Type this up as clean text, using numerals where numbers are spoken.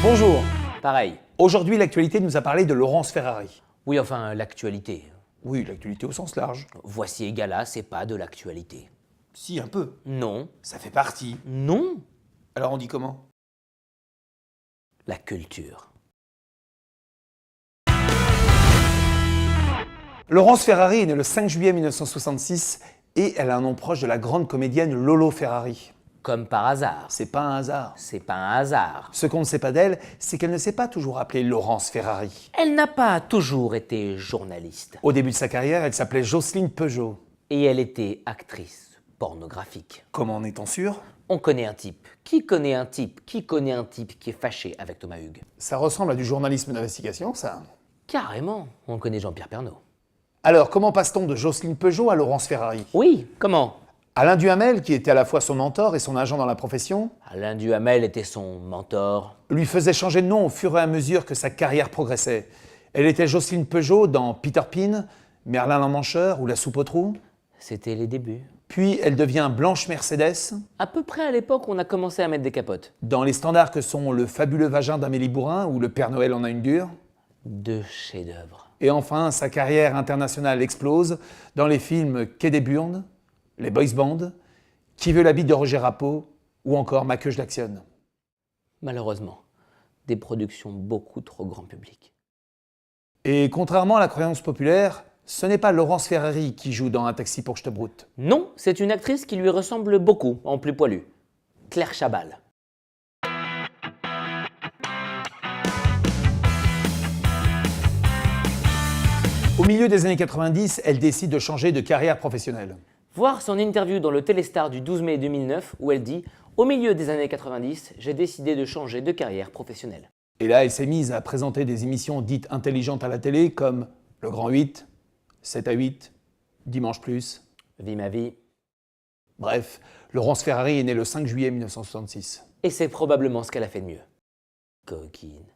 Bonjour. Pareil. Aujourd'hui, l'actualité nous a parlé de Laurence Ferrari. Oui, enfin, l'actualité. Oui, l'actualité au sens large. Voici Égala, c'est pas de l'actualité. Si, un peu. Non. Ça fait partie. Non. Alors on dit comment? La culture. Laurence Ferrari est née le 5 juillet 1966 et elle a un nom proche de la grande comédienne Lolo Ferrari. Comme par hasard. C'est pas un hasard. C'est pas un hasard. Ce qu'on ne sait pas d'elle, c'est qu'elle ne s'est pas toujours appelée Laurence Ferrari. Elle n'a pas toujours été journaliste. Au début de sa carrière, elle s'appelait Jocelyne Peugeot. Et elle était actrice pornographique. Comment en est-on sûr? On connaît un type. Qui connaît un type? Qui connaît un type qui est fâché avec Thomas Hugues? Ça ressemble à du journalisme d'investigation, ça. Carrément. On connaît Jean-Pierre Pernaut. Alors, comment passe-t-on de Jocelyne Peugeot à Laurence Ferrari? Oui, comment? Alain Duhamel, qui était à la fois son mentor et son agent dans la profession, Alain Duhamel était son mentor. lui faisait changer de nom au fur et à mesure que sa carrière progressait. Elle était Jocelyne Peugeot dans Peter Pan, Merlin l'Emmancheur ou La Soupe aux trous. C'était les débuts. Puis elle devient Blanche Mercedes À peu près à l'époque où on a commencé à mettre des capotes. dans les standards que sont Le fabuleux vagin d'Amélie Bourrin ou Le Père Noël en a une dure. Deux chefs-d'œuvre. Et enfin, sa carrière internationale explose dans les films Quai des Burnes, Les Boys Band, Qui veut la bite de Roger Rappeau ou encore Ma queue je l'actionne. Malheureusement, des productions beaucoup trop grand public. Et contrairement à la croyance populaire, ce n'est pas Laurence Ferrari qui joue dans Un taxi pour Ch'tebrout. Non, c'est une actrice qui lui ressemble beaucoup, en plus poilu. Claire Chabal. Au milieu des années 90, elle décide de changer de carrière professionnelle. Voir son interview dans le Téléstar du 12 mai 2009 où elle dit « Au milieu des années 90, j'ai décidé de changer de carrière professionnelle. Et là, elle s'est mise à présenter des émissions dites intelligentes à la télé comme Le Grand 8, 7 à 8, Dimanche Plus. Vie ma vie. Bref, Laurence Ferrari est née le 5 juillet 1966. Et c'est probablement ce qu'elle a fait de mieux. Coquine.